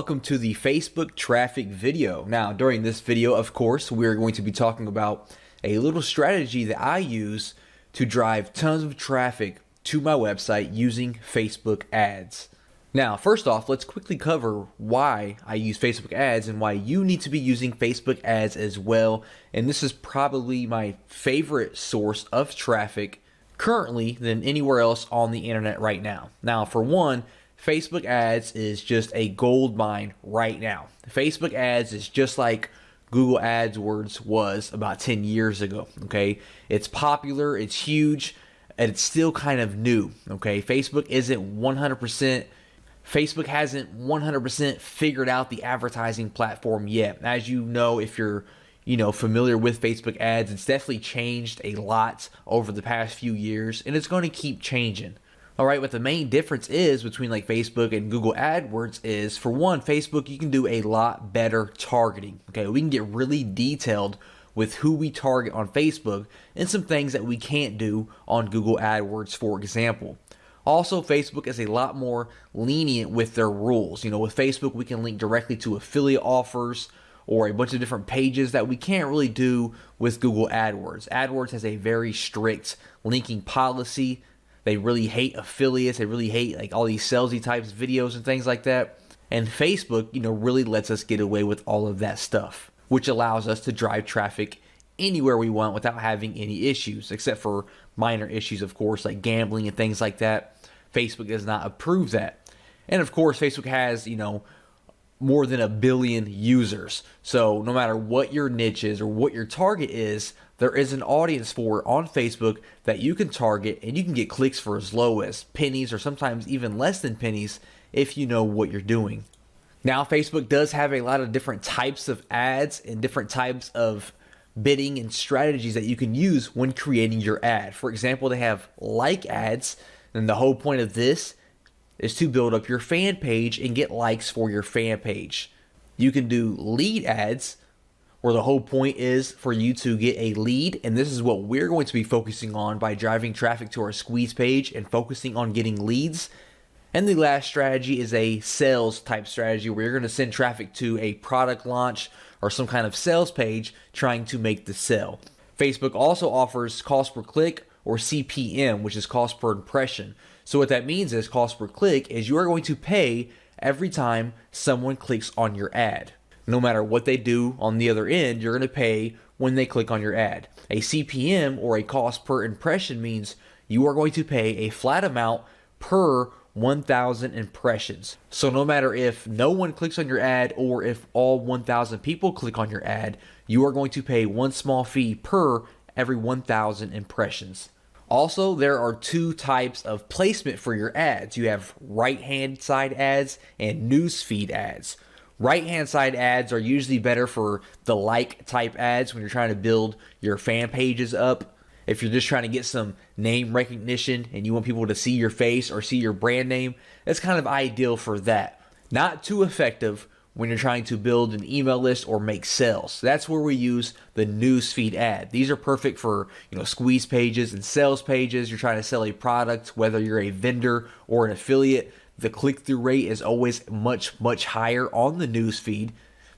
welcome to the Facebook traffic video. Now, during this video, of course, we're going to be talking about a little strategy that I use to drive tons of traffic to my website using Facebook ads. Now, first off, let's quickly cover why I use Facebook ads and why you need to be using Facebook ads as well. And this is probably my favorite source of traffic currently than anywhere else on the internet right now. Now, for one, Facebook ads is just a gold mine right now. Facebook ads is just like Google AdWords was about 10 years ago, okay? It's popular, it's huge, and it's still kind of new, okay? Facebook hasn't 100% figured out the advertising platform yet. As you know, if you're familiar with Facebook ads, it's definitely changed a lot over the past few years, and it's going to keep changing. All right, what the main difference is between like Facebook and Google AdWords is, for one, Facebook, you can do a lot better targeting. Okay, we can get really detailed with who we target on Facebook and some things that we can't do on Google AdWords, for example. Also, Facebook is a lot more lenient with their rules. With Facebook, we can link directly to affiliate offers or a bunch of different pages that we can't really do with Google AdWords. AdWords has a very strict linking policy. They really hate affiliates. They really hate like all these salesy types videos and things like that. And Facebook, really lets us get away with all of that stuff, which allows us to drive traffic anywhere we want without having any issues, except for minor issues, of course, like gambling and things like that. Facebook does not approve that. And of course, Facebook has, more than 1 billion users. So no matter what your niche is or what your target is, there is an audience for it on Facebook that you can target, and you can get clicks for as low as pennies or sometimes even less than pennies if you know what you're doing. Now, Facebook does have a lot of different types of ads and different types of bidding and strategies that you can use when creating your ad. For example, they have like ads, and the whole point of this is to build up your fan page and get likes for your fan page. You can do lead ads, where the whole point is for you to get a lead, and this is what we're going to be focusing on by driving traffic to our squeeze page and focusing on getting leads. And the last strategy is a sales type strategy, where you're going to send traffic to a product launch or some kind of sales page trying to make the sale. Facebook also offers cost per click, or CPM, which is cost per impression. So what that means is cost per click is you are going to pay every time someone clicks on your ad. No matter what they do on the other end, you're going to pay when they click on your ad. A CPM, or a cost per impression, means you are going to pay a flat amount per 1,000 impressions. So no matter if no one clicks on your ad or if all 1,000 people click on your ad, you are going to pay one small fee per every 1,000 impressions. Also, there are two types of placement for your ads. You have right-hand side ads and newsfeed ads. Right-hand side ads are usually better for the like type ads when you're trying to build your fan pages up. If you're just trying to get some name recognition and you want people to see your face or see your brand name, that's kind of ideal for that. Not too effective when you're trying to build an email list or make sales. That's where we use the newsfeed ad. These are perfect for, squeeze pages and sales pages. You're trying to sell a product, whether you're a vendor or an affiliate. The click-through rate is always much, much higher on the newsfeed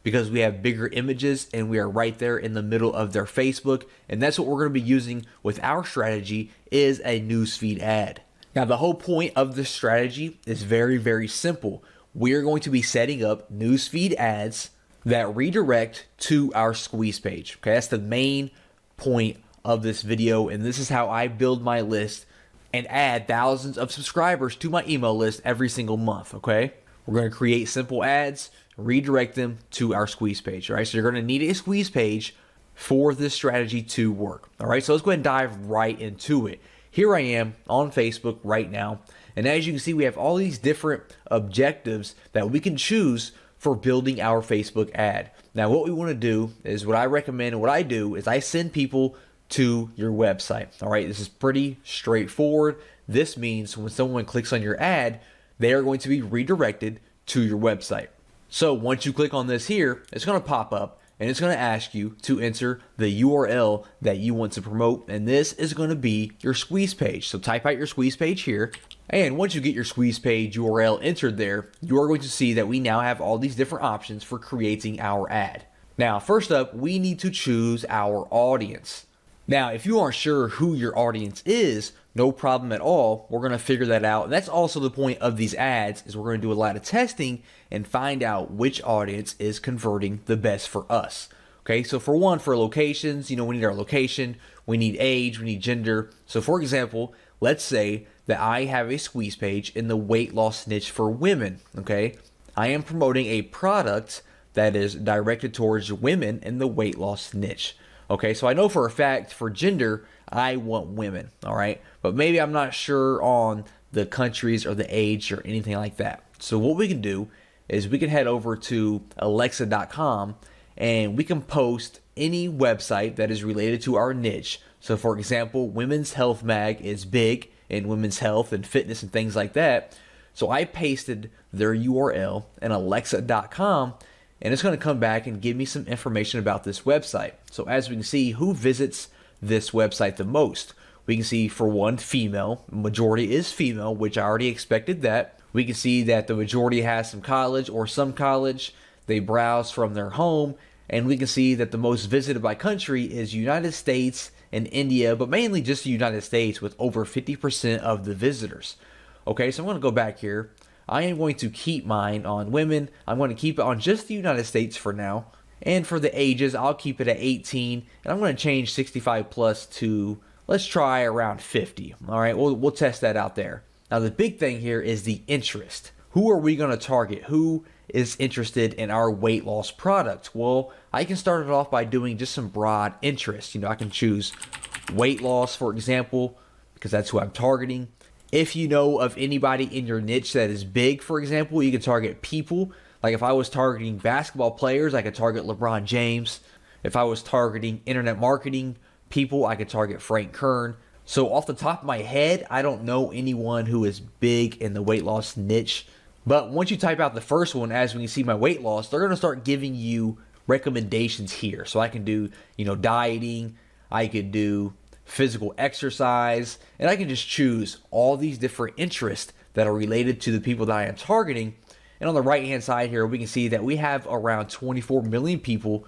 because we have bigger images and we are right there in the middle of their Facebook. And that's what we're going to be using with our strategy, is a newsfeed ad. Now, the whole point of this strategy is very, very simple. We're going to be setting up newsfeed ads that redirect to our squeeze page. Okay, that's the main point of this video, and this is how I build my list and add thousands of subscribers to my email list every single month. Okay, we're going to create simple ads, redirect them to our squeeze page. All right, so you're going to need a squeeze page for this strategy to work. All right, so let's go ahead and dive right into it. Here I am on Facebook right now, and as you can see, we have all these different objectives that we can choose for building our Facebook ad. Now, what we want to do is, what I recommend and what I do is I send people to your website. All right, this is pretty straightforward. This means when someone clicks on your ad, they are going to be redirected to your website. So once you click on this here, it's going to pop up and it's going to ask you to enter the URL that you want to promote, and this is going to be your squeeze page. So type out your squeeze page here, and once you get your squeeze page URL entered there, you are going to see that we now have all these different options for creating our ad. Now, first up, we need to choose our audience. Now, if you aren't sure who your audience is, no problem at all. We're going to figure that out. And that's also the point of these ads, is we're going to do a lot of testing and find out which audience is converting the best for us. Okay, so for one, for locations, we need our location, we need age, we need gender. So for example, let's say that I have a squeeze page in the weight loss niche for women. Okay, I am promoting a product that is directed towards women in the weight loss niche. Okay, so I know for a fact for gender, I want women, all right? But maybe I'm not sure on the countries or the age or anything like that. So what we can do is we can head over to alexa.com and we can post any website that is related to our niche. So for example, Women's Health Mag is big in women's health and fitness and things like that. So I pasted their URL in alexa.com, and it's going to come back and give me some information about this website. So as we can see, who visits this website the most? We can see for one, female. Majority is female, which I already expected that. We can see that the majority has some college or some college. They browse from their home, and we can see that the most visited by country is United States and India, but mainly just the United States with over 50% of the visitors. Okay, so I'm going to go back here. I am going to keep mine on women. I'm going to keep it on just the United States for now. And for the ages, I'll keep it at 18. And I'm going to change 65 plus to, let's try around 50. All right, we'll test that out there. Now, the big thing here is the interest. Who are we going to target? Who is interested in our weight loss product? Well, I can start it off by doing just some broad interest. I can choose weight loss, for example, because that's who I'm targeting. If you know of anybody in your niche that is big, for example, you can target people. Like if I was targeting basketball players, I could target LeBron James. If I was targeting internet marketing people, I could target Frank Kern. So off the top of my head, I don't know anyone who is big in the weight loss niche. But once you type out the first one, as we can see my weight loss, they're going to start giving you recommendations here. So I can do, dieting. I could do physical exercise, and I can just choose all these different interests that are related to the people that I am targeting. And on the right hand side here, we can see that we have around 24 million people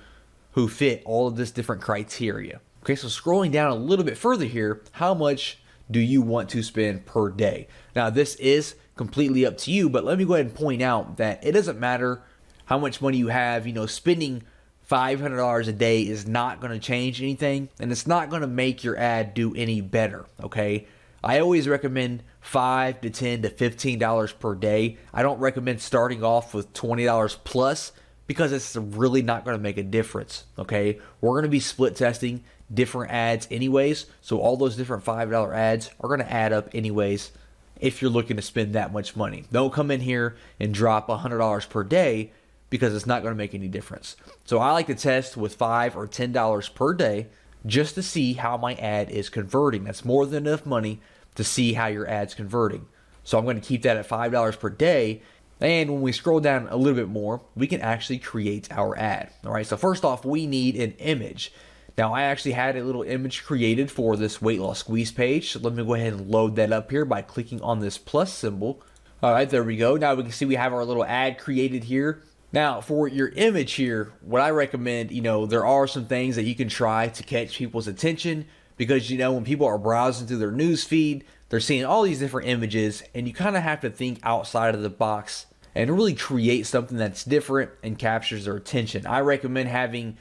who fit all of this different criteria. Okay, so scrolling down a little bit further here, how much do you want to spend per day? Now, this is completely up to you, but let me go ahead and point out that it doesn't matter how much money you have. Spending $500 a day is not going to change anything, and it's not going to make your ad do any better, okay? I always recommend $5 to $10 to $15 per day. I don't recommend starting off with $20 plus because it's really not going to make a difference, okay? We're going to be split testing different ads anyways, so all those different $5 ads are going to add up anyways if you're looking to spend that much money. Don't come in here and drop $100 per day because it's not going to make any difference. So I like to test with $5 or $10 per day just to see how my ad is converting. That's more than enough money to see how your ad's converting. So I'm going to keep that at $5 per day. And when we scroll down a little bit more, we can actually create our ad. All right, so first off, we need an image. Now, I actually had a little image created for this weight loss squeeze page. So let me go ahead and load that up here by clicking on this plus symbol. All right, there we go. Now we can see we have our little ad created here. Now, for your image here, what I recommend, there are some things that you can try to catch people's attention because, when people are browsing through their news feed, they're seeing all these different images, and you kind of have to think outside of the box and really create something that's different and captures their attention. I recommend having,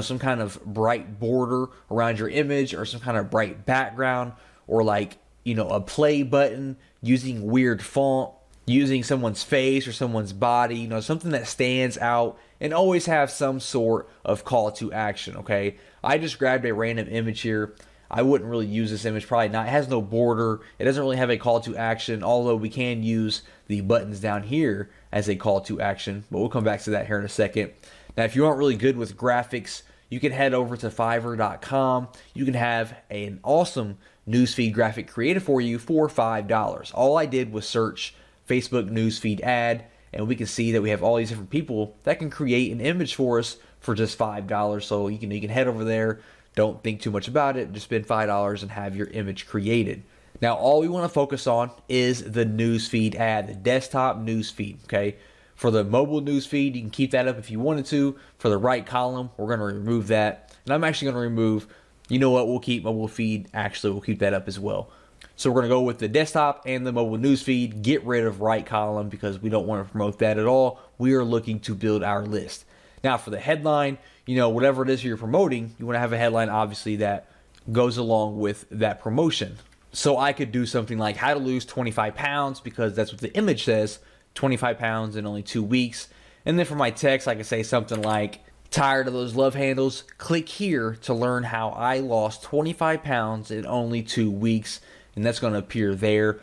some kind of bright border around your image or some kind of bright background or a play button using weird font, using someone's face or someone's body, something that stands out, and always have some sort of call to action, okay? I just grabbed a random image here. I wouldn't really use this image, probably not. It has no border. It doesn't really have a call to action, although we can use the buttons down here as a call to action, but we'll come back to that here in a second. Now, if you aren't really good with graphics, you can head over to Fiverr.com. You can have an awesome newsfeed graphic created for you for $5. All I did was search Facebook newsfeed ad, and we can see that we have all these different people that can create an image for us for just $5. So you can head over there. Don't think too much about it. Just spend $5 and have your image created. Now, all we want to focus on is the newsfeed ad, the desktop newsfeed, okay? For the mobile newsfeed, you can keep that up if you wanted to. For the right column, we're going to remove that. And I'm actually going to remove, you know what, we'll keep mobile feed. Actually, we'll keep that up as well. So we're going to go with the desktop and the mobile newsfeed, get rid of right column because we don't want to promote that at all. We are looking to build our list. Now, for the headline, whatever it is you're promoting, you want to have a headline, obviously, that goes along with that promotion. So I could do something like how to lose 25 pounds because that's what the image says, 25 pounds in only 2 weeks. And then for my text, I could say something like, tired of those love handles? Click here to learn how I lost 25 pounds in only 2 weeks. And that's going to appear there.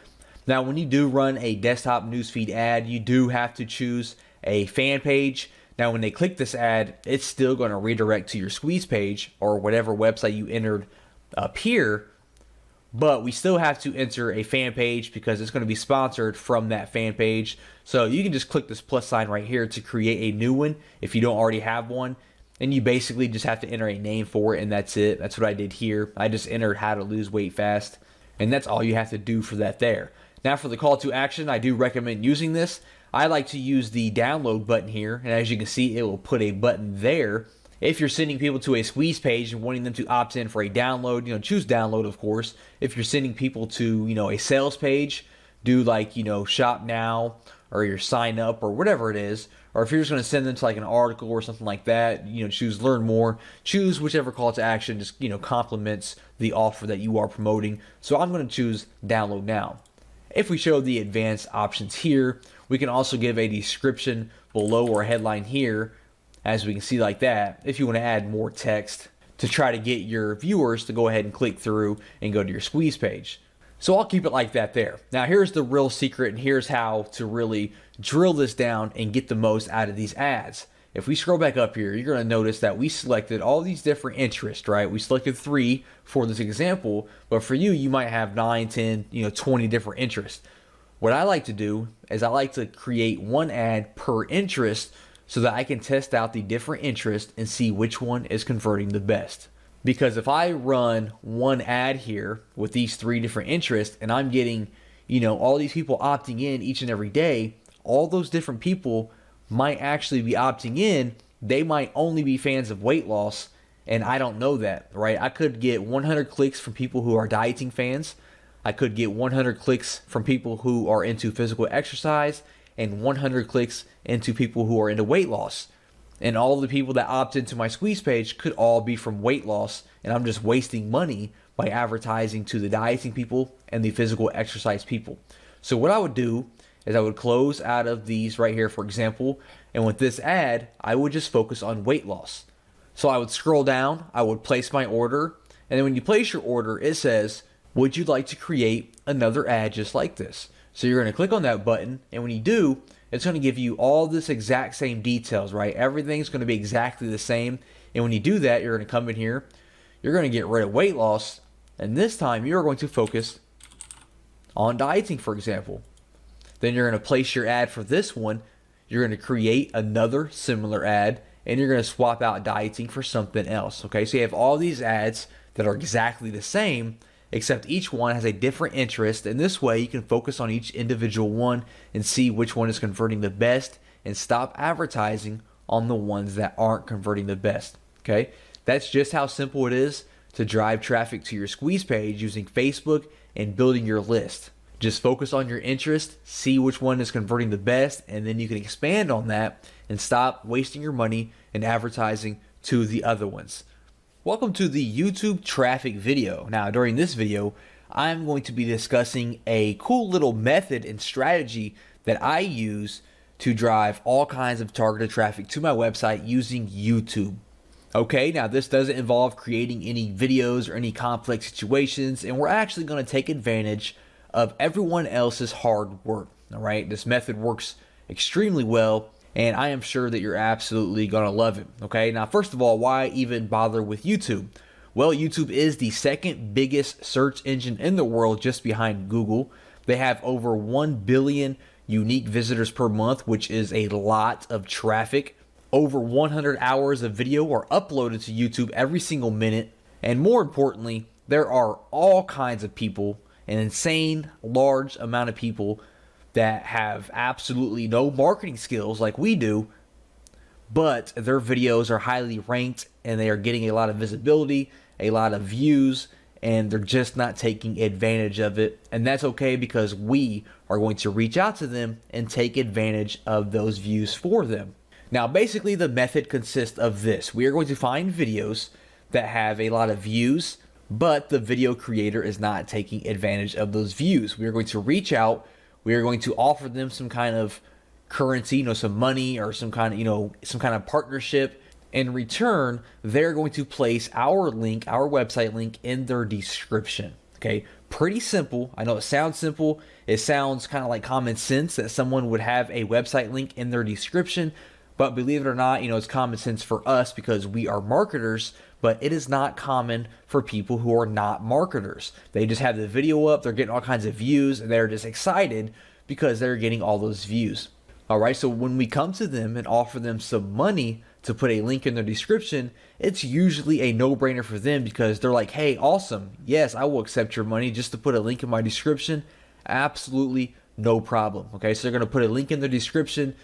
Now, when you do run a desktop newsfeed ad, you do have to choose a fan page. Now, when they click this ad, it's still going to redirect to your squeeze page or whatever website you entered up here. But we still have to enter a fan page because it's going to be sponsored from that fan page. So you can just click this plus sign right here to create a new one if you don't already have one. And you basically just have to enter a name for it, and that's it. That's what I did here. I just entered how to lose weight fast. And that's all you have to do for that there. Now for the call to action, I do recommend using this. I like to use the download button here. And as you can see, it will put a button there. If you're sending people to a squeeze page and wanting them to opt in for a download, choose download, of course. If you're sending people to, a sales page, do like, shop now or your sign up or whatever it is. Or if you're just going to send them to like an article or something like that, choose learn more. Choose whichever call to action just, complements the offer that you are promoting. So I'm going to choose download now. If we show the advanced options here, we can also give a description below or headline here, as we can see like that, if you want to add more text to try to get your viewers to go ahead and click through and go to your squeeze page. So I'll keep it like that there. Now here's the real secret, and here's how to really drill this down and get the most out of these ads. If we scroll back up here, you're going to notice that we selected all these different interests, right? We selected 3 for this example, but for you, you might have 9, 10, 20 different interests. What I like to do is I like to create one ad per interest so that I can test out the different interests and see which one is converting the best. Because if I run one ad here with these 3 different interests and I'm getting, all these people opting in each and every day, all those different people might actually be opting in. They might only be fans of weight loss, and I don't know that, right? I could get 100 clicks from people who are dieting fans. I could get 100 clicks from people who are into physical exercise and 100 clicks into people who are into weight loss. And all of the people that opt into my squeeze page could all be from weight loss, and I'm just wasting money by advertising to the dieting people and the physical exercise people. So what I would do is I would close out of these right here, for example, and with this ad, I would just focus on weight loss. So I would scroll down, I would place my order, and then when you place your order, it says, would you like to create another ad just like this? So you're going to click on that button, and when you do, it's going to give you all this exact same details, right? Everything's going to be exactly the same. And when you do that, you're going to come in here, you're going to get rid of weight loss, and this time you're going to focus on dieting, for example. Then you're going to place your ad for this one. You're going to create another similar ad, and you're going to swap out dieting for something else, okay? So you have all these ads that are exactly the same, except each one has a different interest, and this way you can focus on each individual one and see which one is converting the best and stop advertising on the ones that aren't converting the best, okay? That's just how simple it is to drive traffic to your squeeze page using Facebook and building your list. Just focus on your interest, see which one is converting the best, and then you can expand on that and stop wasting your money and advertising to the other ones. Welcome to the YouTube traffic video. Now, during this video, I'm going to be discussing a cool little method and strategy that I use to drive all kinds of targeted traffic to my website using YouTube. Okay, now this doesn't involve creating any videos or any complex situations, and we're actually going to take advantage of everyone else's hard work. All right, this method works extremely well, and I am sure that you're absolutely going to love it. Okay, now first of all, why even bother with YouTube? Well, YouTube is the second biggest search engine in the world, just behind Google. They have over 1 billion unique visitors per month, which is a lot of traffic. Over 100 hours of video are uploaded to YouTube every single minute. And more importantly, there are all kinds of people, an insane large amount of people that have absolutely no marketing skills like we do, but their videos are highly ranked and they are getting a lot of visibility, a lot of views, and they're just not taking advantage of it. And that's okay, because we are going to reach out to them and take advantage of those views for them. Now, basically the method consists of this. We are going to find videos that have a lot of views, but the video creator is not taking advantage of those views. We are going to reach out. We are going to offer them some kind of currency, some money or some kind of partnership. In return, they're going to place our link, our website link, in their description. Okay, pretty simple. I know it sounds simple. It sounds kind of like common sense that someone would have a website link in their description. But believe it or not, it's common sense for us because we are marketers, but it is not common for people who are not marketers. They just have the video up, they're getting all kinds of views, and they're just excited because they're getting all those views. All right, so when we come to them and offer them some money to put a link in their description, it's usually a no-brainer for them because they're like, hey, awesome. Yes, I will accept your money just to put a link in my description. Absolutely no problem. Okay, so they're going to put a link in their description,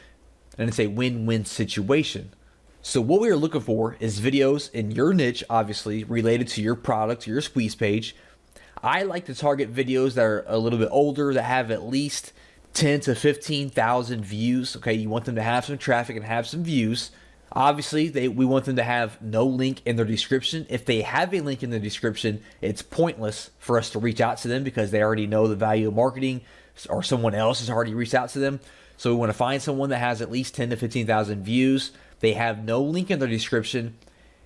and it's a win-win situation. So what we are looking for is videos in your niche, obviously, related to your product, your squeeze page. I like to target videos that are a little bit older, that have at least 10 to 15,000 views. Okay, you want them to have some traffic and have some views. Obviously, we want them to have no link in their description. If they have a link in the description, it's pointless for us to reach out to them because they already know the value of marketing, or someone else has already reached out to them. So we want to find someone that has at least 10 to 15,000 views. They have no link in their description,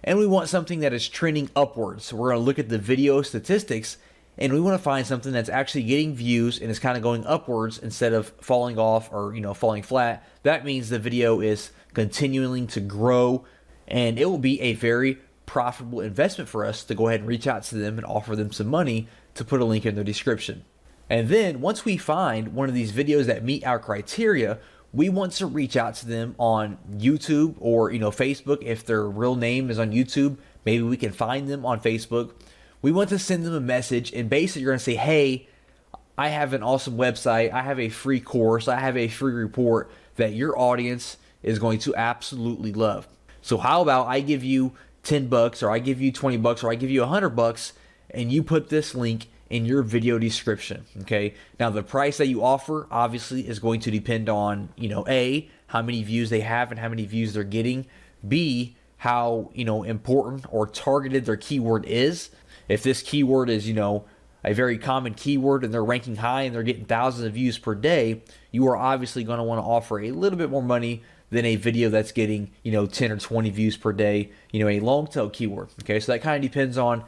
and we want something that is trending upwards. So we're going to look at the video statistics, and we want to find something that's actually getting views and is kind of going upwards instead of falling off or falling flat. That means the video is continuing to grow, and it will be a very profitable investment for us to go ahead and reach out to them and offer them some money to put a link in their description. And then once we find one of these videos that meet our criteria, we want to reach out to them on YouTube or Facebook. If their real name is on YouTube, maybe we can find them on Facebook. We want to send them a message, and basically you're going to say, hey, I have an awesome website, I have a free course, I have a free report that your audience is going to absolutely love. So how about I give you $10, or I give you $20, or I give you $100, and you put this link in your video description. Okay, now the price that you offer obviously is going to depend on A, how many views they have and how many views they're getting, B, how important or targeted their keyword is. If this keyword is a very common keyword and they're ranking high and they're getting thousands of views per day, you are obviously going to want to offer a little bit more money than a video that's getting 10 or 20 views per day, a long tail keyword. Okay, so that kind of depends on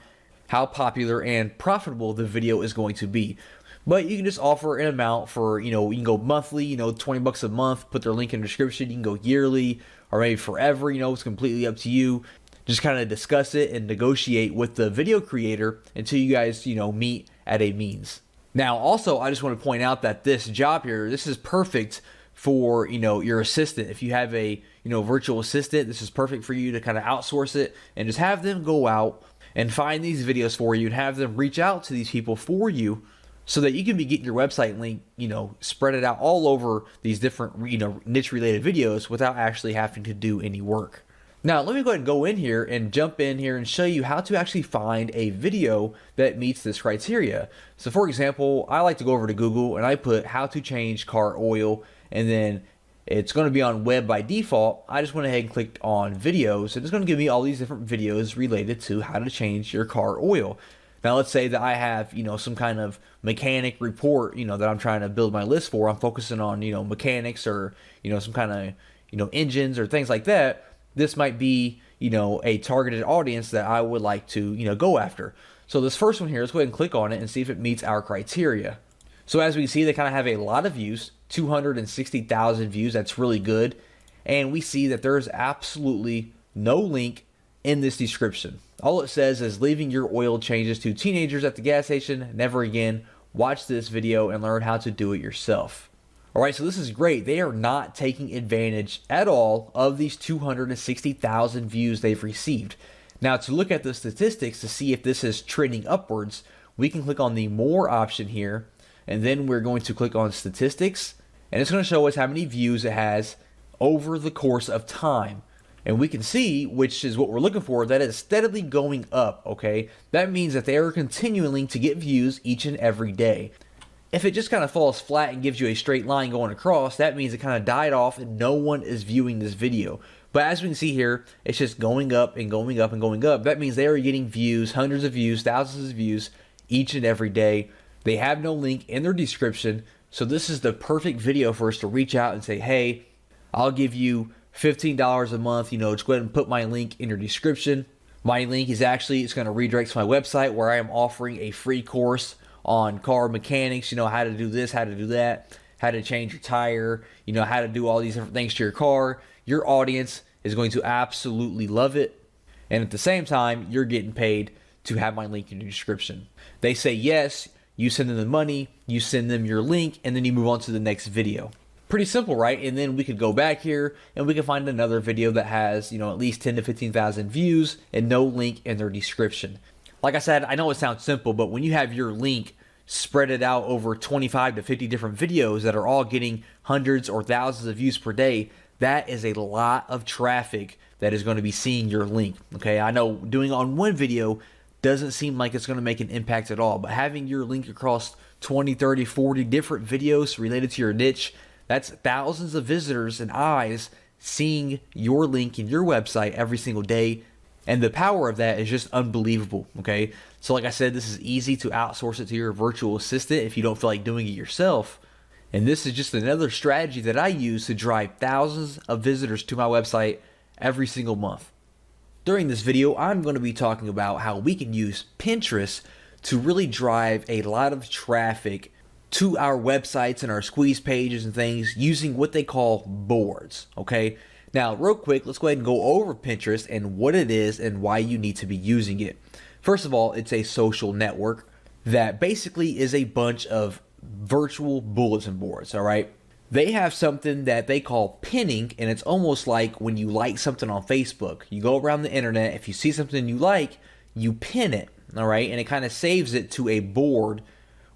how popular and profitable the video is going to be. But you can just offer an amount for, you can go monthly, $20 a month, put their link in the description. You can go yearly or maybe forever, it's completely up to you. Just kind of discuss it and negotiate with the video creator until you guys, meet at a means. Now, also, I just want to point out that this job here, this is perfect for, your assistant. If you have a, virtual assistant, this is perfect for you to kind of outsource it and just have them go out and find these videos for you and have them reach out to these people for you so that you can be getting your website link, spread it out all over these different, niche related videos without actually having to do any work. Now, let me go ahead and go in here and jump in here and show you how to actually find a video that meets this criteria. So for example, I like to go over to Google and I put how to change car oil, and then it's going to be on web by default. I just went ahead and clicked on videos, and it's going to give me all these different videos related to how to change your car oil. Now, let's say that I have, some kind of mechanic report, that I'm trying to build my list for. I'm focusing on, mechanics or, some kind of, engines or things like that. This might be, a targeted audience that I would like to, go after. So this first one here, let's go ahead and click on it and see if it meets our criteria. So as we can see, they kind of have a lot of views, 260,000 views. That's really good. And we see that there's absolutely no link in this description. All it says is leaving your oil changes to teenagers at the gas station. Never again. Watch this video and learn how to do it yourself. All right, so this is great. They are not taking advantage at all of these 260,000 views they've received. Now, to look at the statistics to see if this is trending upwards, we can click on the More option here, and then we're going to click on Statistics, and it's going to show us how many views it has over the course of time. And we can see, which is what we're looking for, that it's steadily going up, okay? That means that they are continuing to get views each and every day. If it just kind of falls flat and gives you a straight line going across, that means it kind of died off and no one is viewing this video. But as we can see here, it's just going up and going up and going up. That means they are getting views, hundreds of views, thousands of views each and every day. They have no link in their description. So this is the perfect video for us to reach out and say, hey, I'll give you $15 a month. Just go ahead and put my link in your description. My link is it's going to redirect to my website where I am offering a free course on car mechanics, how to do this, how to do that, how to change your tire, how to do all these different things to your car. Your audience is going to absolutely love it. And at the same time, you're getting paid to have my link in your description. They say yes, you send them the money, you send them your link, and then you move on to the next video. Pretty simple, right? And then we could go back here and we can find another video that has, at least 10 to 15,000 views and no link in their description. Like I said, I know it sounds simple, but when you have your link spread it out over 25 to 50 different videos that are all getting hundreds or thousands of views per day, that is a lot of traffic that is going to be seeing your link. Okay, I know doing it on one video doesn't seem like it's going to make an impact at all, but having your link across 20, 30, 40 different videos related to your niche, that's thousands of visitors and eyes seeing your link in your website every single day. And the power of that is just unbelievable, okay? So like I said, this is easy to outsource it to your virtual assistant if you don't feel like doing it yourself. And this is just another strategy that I use to drive thousands of visitors to my website every single month. During this video, I'm going to be talking about how we can use Pinterest to really drive a lot of traffic to our websites and our squeeze pages and things using what they call boards, okay? Now, real quick, let's go ahead and go over Pinterest and what it is and why you need to be using it. First of all, it's a social network that basically is a bunch of virtual bulletin boards, all right? They have something that they call pinning, and it's almost like when you like something on Facebook. You go around the internet, if you see something you like, you pin it, all right? And it kind of saves it to a board,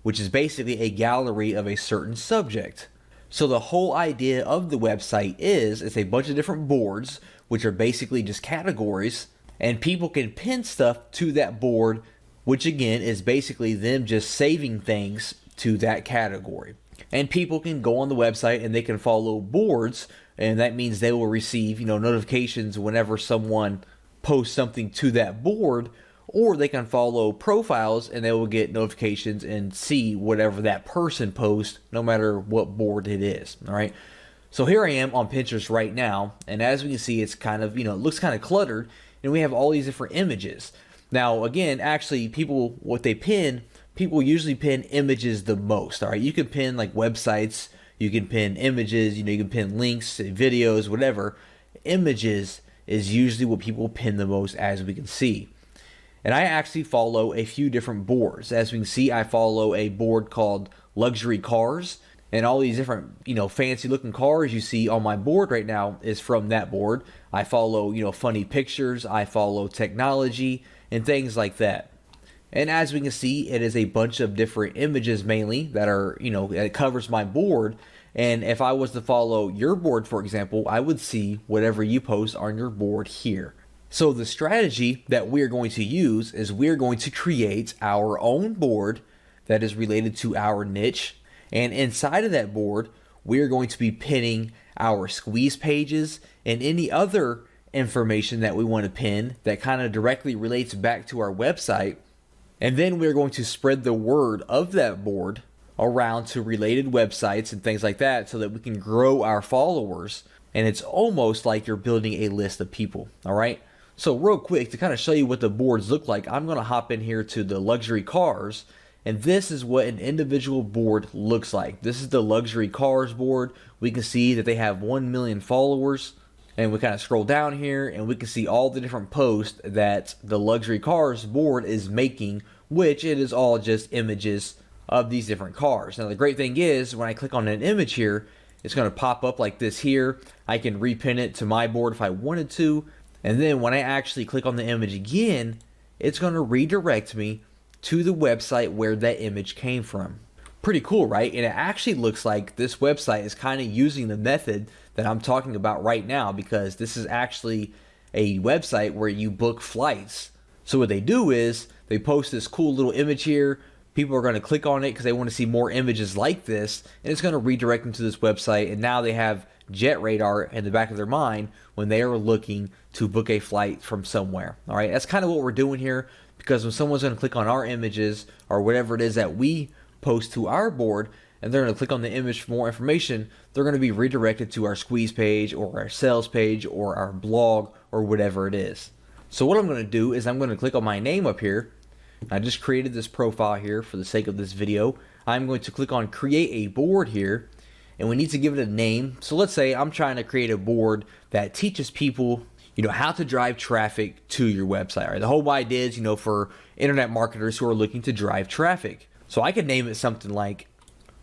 which is basically a gallery of a certain subject. So the whole idea of the website is it's a bunch of different boards, which are basically just categories, and people can pin stuff to that board, which again is basically them just saving things to that category. And people can go on the website and they can follow boards, and that means they will receive, notifications whenever someone posts something to that board, or they can follow profiles and they will get notifications and see whatever that person posts, no matter what board it is, all right? So here I am on Pinterest right now, and as we can see, it's kind of, it looks kind of cluttered, and we have all these different images. Now, again, actually, people usually pin images the most, all right? You can pin like websites, you can pin images, you can pin links, videos, whatever. Images is usually what people pin the most, as we can see. And I actually follow a few different boards. As we can see, I follow a board called Luxury Cars, and all these different, fancy looking cars you see on my board right now is from that board. I follow, funny pictures, I follow technology and things like that. And as we can see, it is a bunch of different images mainly that are, it covers my board. And if I was to follow your board, for example, I would see whatever you post on your board here. So the strategy that we're going to use is we're going to create our own board that is related to our niche. And inside of that board, we're going to be pinning our squeeze pages and any other information that we want to pin that kind of directly relates back to our website. And then we're going to spread the word of that board around to related websites and things like that so that we can grow our followers. And it's almost like you're building a list of people, all right? So real quick, to kind of show you what the boards look like, I'm going to hop in here to the Luxury Cars, and this is what an individual board looks like. This is the Luxury Cars board. We can see that they have 1 million followers, and we kind of scroll down here, and we can see all the different posts that the Luxury Cars board is making, which it is all just images of these different cars. Now the great thing is when I click on an image here, it's going to pop up like this here. I can repin it to my board if I wanted to. And then when I actually click on the image again, it's going to redirect me to the website where that image came from. Pretty cool, right? And it actually looks like this website is kind of using the method that I'm talking about right now, because this is actually a website where you book flights. So what they do is they post this cool little image here. People are going to click on it because they want to see more images like this, and it's going to redirect them to this website. And now they have jet radar in the back of their mind when they are looking to book a flight from somewhere. All right, that's kind of what we're doing here, because when someone's going to click on our images or whatever it is that we post to our board, and they're going to click on the image for more information, they're going to be redirected to our squeeze page or our sales page or our blog or whatever it is. So what I'm going to do is I'm going to click on my name up here. I just created this profile here for the sake of this video. I'm going to click on create a board here, and we need to give it a name. So let's say I'm trying to create a board that teaches people, how to drive traffic to your website. Right? The whole idea is, for internet marketers who are looking to drive traffic. So I could name it something like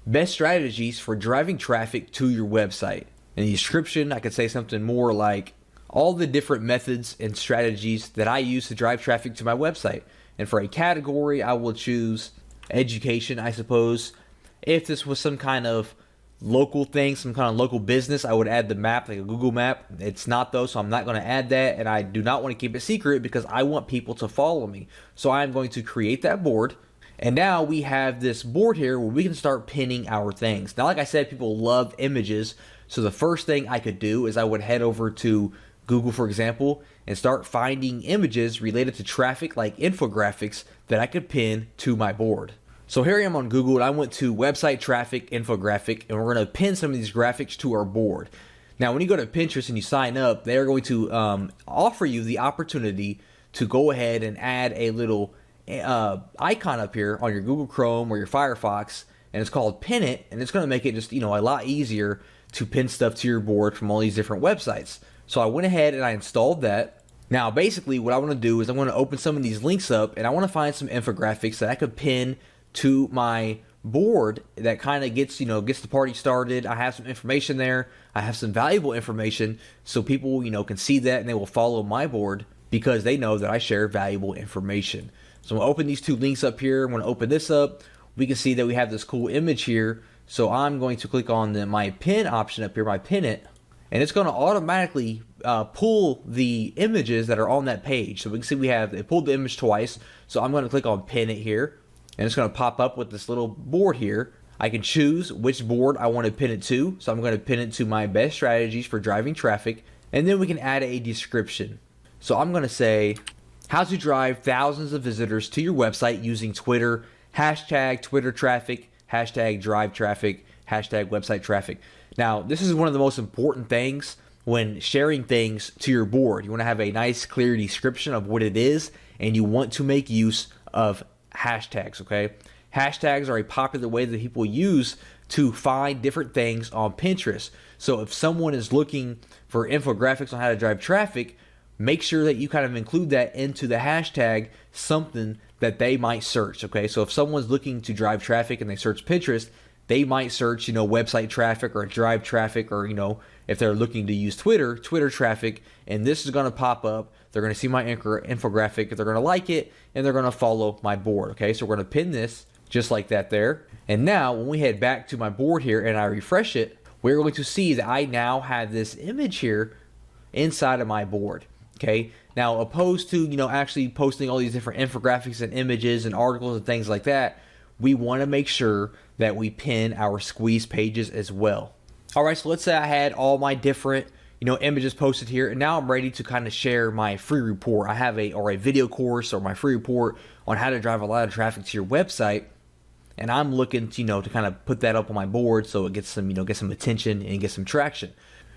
best strategies for driving traffic to your website. In the description, I could say something more like all the different methods and strategies that I use to drive traffic to my website. And for a category, I will choose education, I suppose. If this was some kind of local thing, some kind of local business, I would add the map, like a Google map. It's not though, so I'm not going to add that, and I do not want to keep it secret because I want people to follow me. So I'm going to create that board, and now we have this board here where we can start pinning our things. Now, like I said, people love images, so the first thing I could do is I would head over to Google, for example, and start finding images related to traffic, like infographics, that I could pin to my board. So here I am on Google, and I went to website traffic infographic, and we're going to pin some of these graphics to our board. Now, when you go to Pinterest and you sign up, they're going to offer you the opportunity to go ahead and add a little icon up here on your Google Chrome or your Firefox, and it's called Pin It, and it's going to make it just, a lot easier to pin stuff to your board from all these different websites. So I went ahead and I installed that. Now, basically, what I want to do is I'm going to open some of these links up, and I want to find some infographics that I could pin to my board that kind of gets the party started. I have some information there. I have some valuable information, so people, can see that and they will follow my board because they know that I share valuable information. So I'm going to open these two links up here. I'm going to open this up. We can see that we have this cool image here. So I'm going to click on my pin option up here, my pin it, and it's going to automatically pull the images that are on that page. So we can see it pulled the image twice. So I'm going to click on pin it here, and it's going to pop up with this little board here. I can choose which board I want to pin it to. So I'm going to pin it to my best strategies for driving traffic, and then we can add a description. So I'm going to say how to drive thousands of visitors to your website using Twitter, hashtag Twitter traffic, hashtag drive traffic, hashtag website traffic. Now, this is one of the most important things when sharing things to your board. You want to have a nice, clear description of what it is, and you want to make use of hashtags, okay? Hashtags are a popular way that people use to find different things on Pinterest. So if someone is looking for infographics on how to drive traffic, make sure that you kind of include that into the hashtag, something that they might search, okay? So if someone's looking to drive traffic and they search Pinterest, they might search, website traffic or drive traffic, or, if they're looking to use Twitter traffic, and this is going to pop up. They're going to see my infographic, they're going to like it, and they're going to follow my board, okay? So we're going to pin this just like that there. And now when we head back to my board here and I refresh it, we're going to see that I now have this image here inside of my board, okay? Now, opposed to, actually posting all these different infographics and images and articles and things like that, we want to make sure that we pin our squeeze pages as well. All right, so let's say I had all my different, images posted here, and now I'm ready to kind of share my free report. I have a video course or my free report on how to drive a lot of traffic to your website, and I'm looking to, to kind of put that up on my board so it gets some, get some attention and get some traction.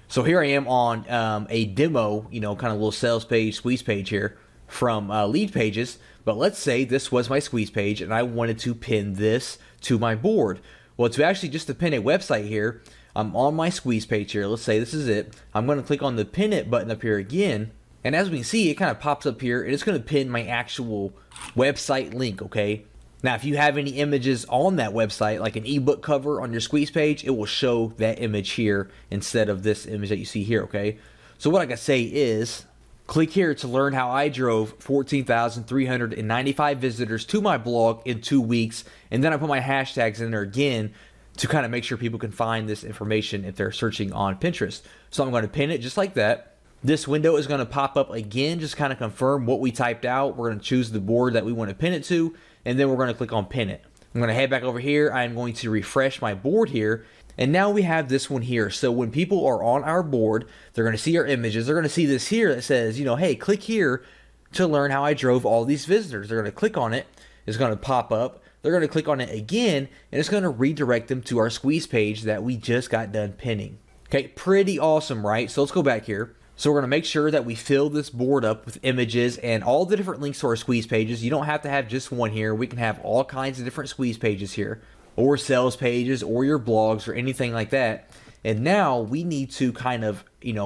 So here I am on a demo, kind of little sales page, squeeze page here from Lead Pages. But let's say this was my squeeze page and I wanted to pin this to my board. Well, to actually just to pin a website here, I'm on my squeeze page here. Let's say this is it. I'm going to click on the pin it button up here again. And as we can see, it kind of pops up here and it's going to pin my actual website link, okay? Now, if you have any images on that website, like an ebook cover on your squeeze page, it will show that image here instead of this image that you see here, okay? So what I can say is, click here to learn how I drove 14,395 visitors to my blog in 2 weeks, and then I put my hashtags in there again to kind of make sure people can find this information if they're searching on Pinterest. So I'm going to pin it just like that. This window is going to pop up again, just kind of confirm what we typed out. We're going to choose the board that we want to pin it to, and then we're going to click on pin it. I'm going to head back over here. I'm going to refresh my board here, and now we have this one here. So when people are on our board, they're going to see our images. They're going to see this here that says, hey, click here to learn how I drove all these visitors. They're going to click on it. It's going to pop up. They're going to click on it again, and it's going to redirect them to our squeeze page that we just got done pinning. Okay, pretty awesome, right? So let's go back here. So we're going to make sure that we fill this board up with images and all the different links to our squeeze pages. You don't have to have just one here. We can have all kinds of different squeeze pages here, or sales pages, or your blogs, or anything like that. And now we need to kind of,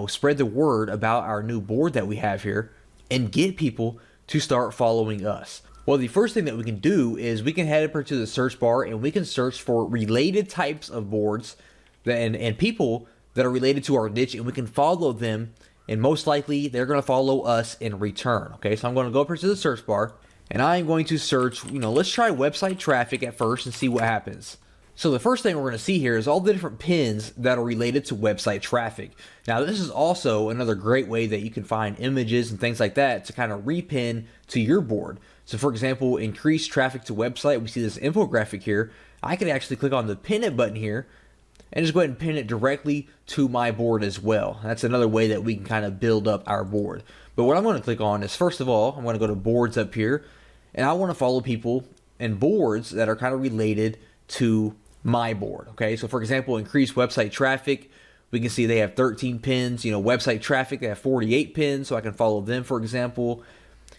spread the word about our new board that we have here and get people to start following us. Well, the first thing that we can do is we can head over to the search bar and we can search for related types of boards and people that are related to our niche, and we can follow them, and most likely they're going to follow us in return. Okay, so I'm going to go over to the search bar and I'm going to search, let's try website traffic at first and see what happens. So the first thing we're going to see here is all the different pins that are related to website traffic. Now, this is also another great way that you can find images and things like that to kind of repin to your board. So for example, increase traffic to website. We see this infographic here. I can actually click on the pin it button here and just go ahead and pin it directly to my board as well. That's another way that we can kind of build up our board. But what I'm going to click on is, first of all, I'm going to go to boards up here, and I want to follow people and boards that are kind of related to my board. Okay, so for example, increase website traffic. We can see they have 13 pins. Website traffic, they have 48 pins, so I can follow them, for example.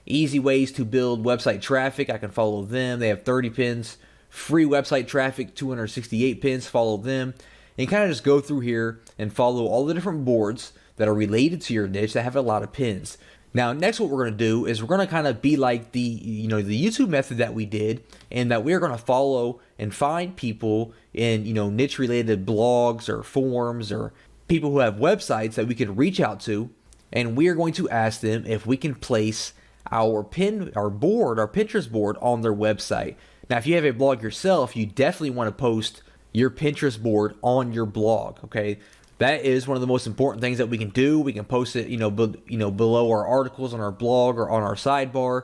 Easy ways to build website traffic, I can follow them. They have 30 pins. Free website traffic, 268 pins, follow them. And kind of just go through here and follow all the different boards that are related to your niche that have a lot of pins. Now, next what we're going to do is we're going to kind of be like the the YouTube method that we did, and that we're going to follow and find people in niche related blogs or forums or people who have websites that we can reach out to, and we are going to ask them if we can place our Pinterest board on their website. Now, if you have a blog yourself, you definitely want to post your Pinterest board on your blog. Okay, that is one of the most important things that we can do. We can post it, below our articles on our blog or on our sidebar.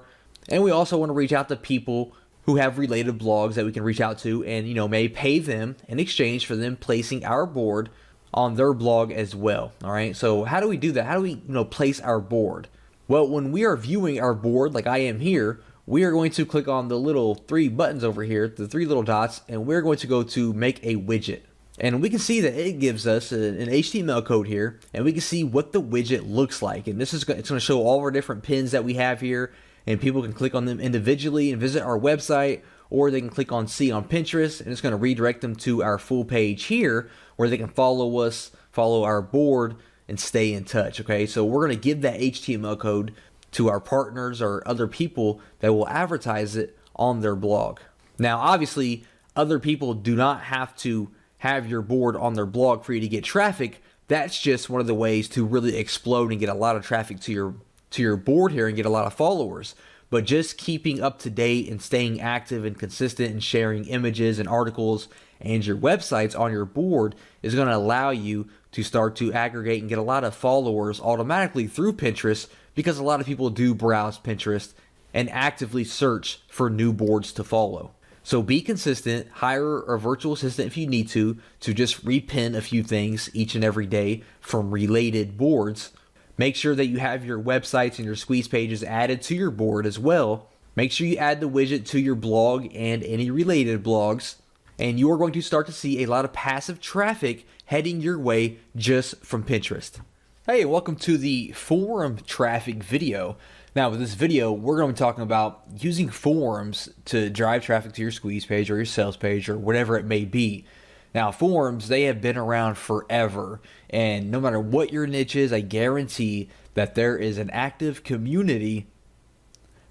And we also want to reach out to people who have related blogs that we can reach out to, and may pay them in exchange for them placing our board on their blog as well. All right. So how do we do that? How do we place our board? Well, when we are viewing our board, like I am here, we are going to click on the little 3 buttons over here, the 3 little dots, and we're going to go to make a widget. And we can see that it gives us an HTML code here, and we can see what the widget looks like. And it's going to show all of our different pins that we have here, and people can click on them individually and visit our website, or they can click on see on Pinterest, and it's going to redirect them to our full page here where they can follow us, follow our board, and stay in touch. Okay, so we're going to give that HTML code to our partners or other people that will advertise it on their blog. Now, obviously, other people do not have to have your board on their blog for you to get traffic. That's just one of the ways to really explode and get a lot of traffic to your board here and get a lot of followers. But just keeping up to date and staying active and consistent and sharing images and articles and your websites on your board is going to allow you to start to aggregate and get a lot of followers automatically through Pinterest, because a lot of people do browse Pinterest and actively search for new boards to follow. So be consistent, hire a virtual assistant if you need to just repin a few things each and every day from related boards. Make sure that you have your websites and your squeeze pages added to your board as well. Make sure you add the widget to your blog and any related blogs, and you are going to start to see a lot of passive traffic heading your way just from Pinterest. Hey, welcome to the forum traffic video. Now with this video, we're going to be talking about using forums to drive traffic to your squeeze page or your sales page or whatever it may be. Now forums, they have been around forever, and no matter what your niche is, I guarantee that there is an active community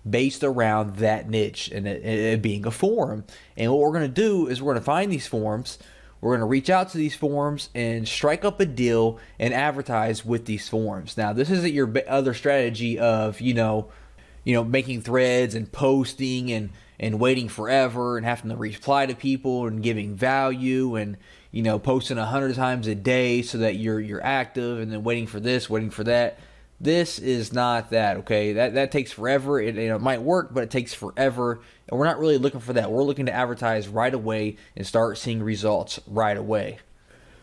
based around that niche and it being a forum. And what we're going to do is we're going to find these forums. We're going to reach out to these forums and strike up a deal and advertise with these forums. Now, this isn't your other strategy of, making threads and posting and waiting forever and having to reply to people and giving value and, posting 100 times a day so that you're active and then waiting for this, waiting for that. This is not that, okay? That takes forever. It might work, but it takes forever. And we're not really looking for that. We're looking to advertise right away and start seeing results right away.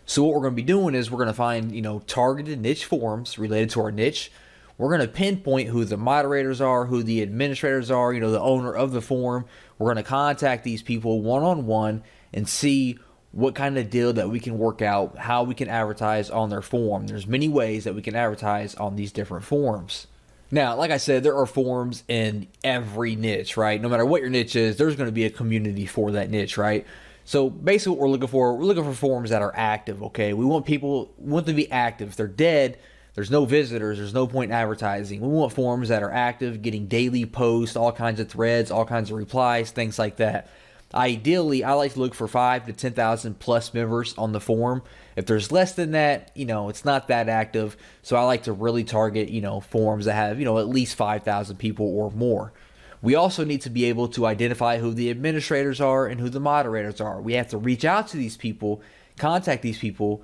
So what we're going to be doing is we're going to find, targeted niche forums related to our niche. We're going to pinpoint who the moderators are, who the administrators are, the owner of the forum. We're going to contact these people one-on-one and see what kind of deal that we can work out, how we can advertise on their forum. There's many ways that we can advertise on these different forums. Now, like I said, there are forums in every niche, right? No matter what your niche is, there's going to be a community for that niche, right? So basically what we're looking for forums that are active, okay? We want them to be active. If they're dead, there's no visitors, there's no point in advertising. We want forums that are active, getting daily posts, all kinds of threads, all kinds of replies, things like that. Ideally, I like to look for 5,000 to 10,000 plus members on the forum. If there's less than that, it's not that active. So I like to really target, forums that have, at least 5,000 people or more. We also need to be able to identify who the administrators are and who the moderators are. We have to reach out to these people, contact these people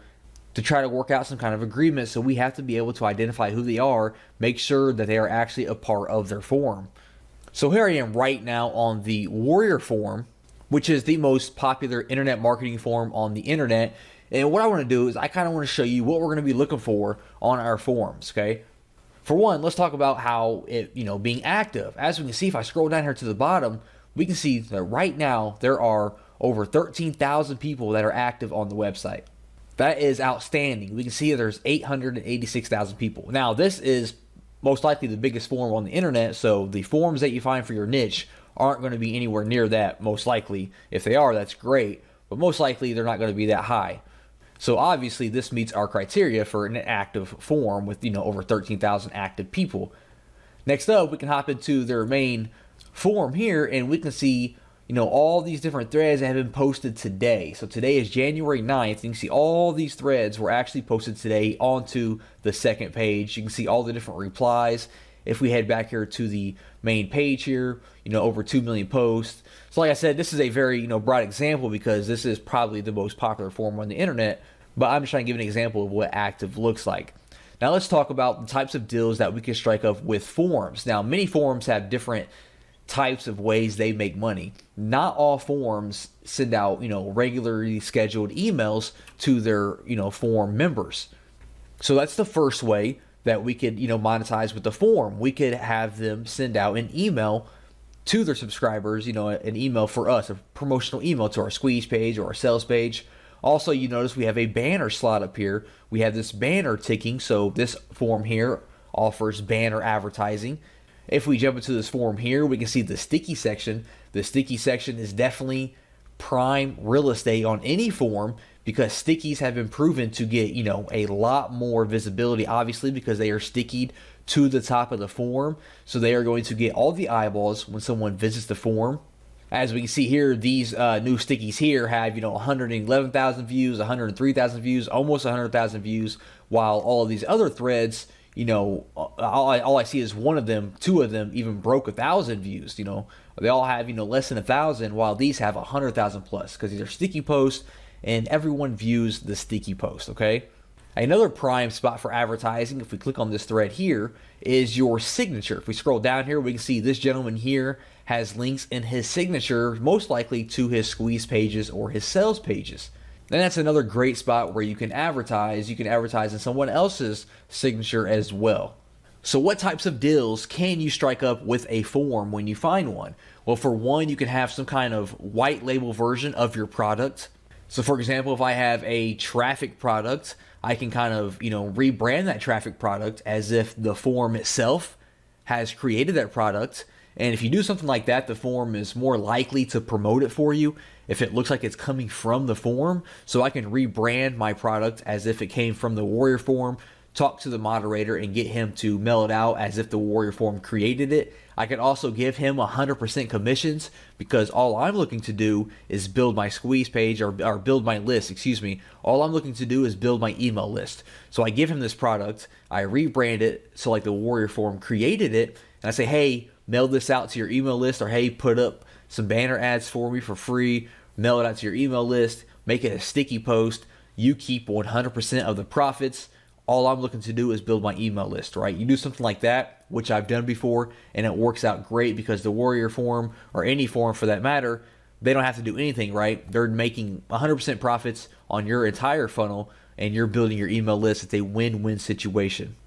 to try to work out some kind of agreement. So we have to be able to identify who they are, make sure that they are actually a part of their forum. So here I am right now on the Warrior forum, which is the most popular internet marketing forum on the internet. And what I want to do is I kind of want to show you what we're going to be looking for on our forums, okay? For one, let's talk about how it, being active. As we can see, if I scroll down here to the bottom, we can see that right now there are over 13,000 people that are active on the website. That is outstanding. We can see there's 886,000 people. Now, this is most likely the biggest forum on the internet, so the forums that you find for your niche aren't going to be anywhere near that, most likely. If they are, that's great, but most likely they're not going to be that high. So obviously this meets our criteria for an active forum with, over 13,000 active people. Next up, we can hop into their main forum here and we can see, all these different threads that have been posted today. So today is January 9th. You can see all these threads were actually posted today onto the second page. You can see all the different replies. If we head back here to the main page here, over 2 million posts. So like I said, this is a very, broad example because this is probably the most popular forum on the internet, but I'm just trying to give an example of what active looks like. Now let's talk about the types of deals that we can strike up with forums. Now, many forums have different types of ways they make money. Not all forums send out, regularly scheduled emails to their, forum members. So that's the first way that we could, monetize with the forum. We could have them send out an email to their subscribers, an email for us, a promotional email to our squeeze page or our sales page. Also, you notice we have a banner slot up here. We have this banner ticking, so this forum here offers banner advertising. If we jump into this forum here, we can see the sticky section. The sticky section is definitely prime real estate on any forum because stickies have been proven to get, a lot more visibility, obviously, because they are stickied to the top of the forum. So they are going to get all the eyeballs when someone visits the forum. As we can see here, these new stickies here have, 111,000 views, 103,000 views, almost 100,000 views, while all of these other threads, all I see is two of them even broke 1,000 views. They all have, less than 1,000, while these have 100,000 plus because these are sticky posts and everyone views the sticky post, okay? Another prime spot for advertising, if we click on this thread here, is your signature. If we scroll down here, we can see this gentleman here has links in his signature, most likely to his squeeze pages or his sales pages. And that's another great spot where you can advertise. You can advertise in someone else's signature as well. So what types of deals can you strike up with a forum when you find one? Well, for one, you can have some kind of white label version of your product. So for example, if I have a traffic product, I can kind of, rebrand that traffic product as if the forum itself has created that product. And if you do something like that, the forum is more likely to promote it for you if it looks like it's coming from the forum. So I can rebrand my product as if it came from the Warrior forum talk to the moderator and get him to mail it out as if the Warrior Forum created it. I can also give him 100% commissions because all I'm looking to do is build my squeeze page or build my list, excuse me. All I'm looking to do is build my email list. So I give him this product, I rebrand it so like the Warrior Forum created it, and I say, hey, mail this out to your email list, or hey, put up some banner ads for me for free, mail it out to your email list, make it a sticky post. You keep 100% of the profits. All I'm looking to do is build my email list, right? You do something like that, which I've done before, and it works out great because the Warrior Forum, or any forum for that matter, they don't have to do anything, right? They're making 100% profits on your entire funnel, and you're building your email list. It's a win-win situation.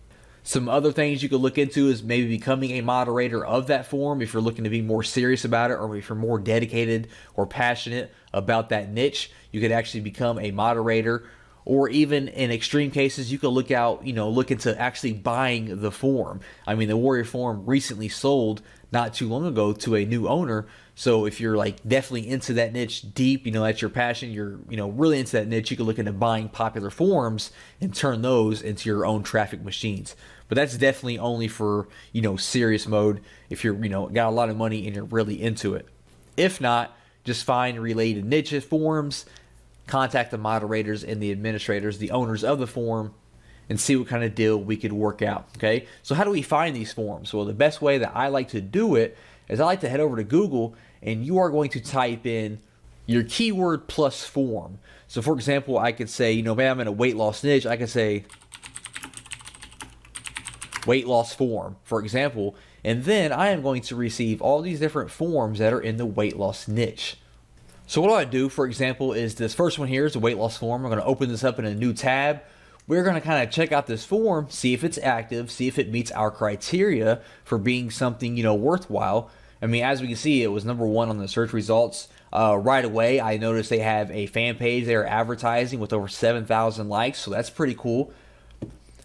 Some other things you could look into is maybe becoming a moderator of that forum if you're looking to be more serious about it, or if you're more dedicated or passionate about that niche. You could actually become a moderator, or even in extreme cases, you could look into actually buying the forum. I mean, the Warrior Forum recently sold not too long ago to a new owner. So if you're like definitely into that niche deep, that's your passion, you're, really into that niche, you could look into buying popular forums and turn those into your own traffic machines. But that's definitely only for, serious mode if you're, got a lot of money and you're really into it. If not, just find related niche forums, contact the moderators and the administrators, the owners of the forum, and see what kind of deal we could work out, okay? So how do we find these forums? Well, the best way that I like to do it is I like to head over to Google, and you are going to type in your keyword plus forum. So for example, I could say, man, I'm in a weight loss niche. I could say weight loss forum, for example, and then I am going to receive all these different forums that are in the weight loss niche. So what I do, for example, is this first one here is the weight loss forum. I'm going to open this up in a new tab. We're going to kind of check out this forum, see if it's active, see if it meets our criteria for being something, worthwhile. I mean, as we can see, it was number 1 on the search results. Right away, I noticed they have a fan page they are advertising with over 7,000 likes, so that's pretty cool.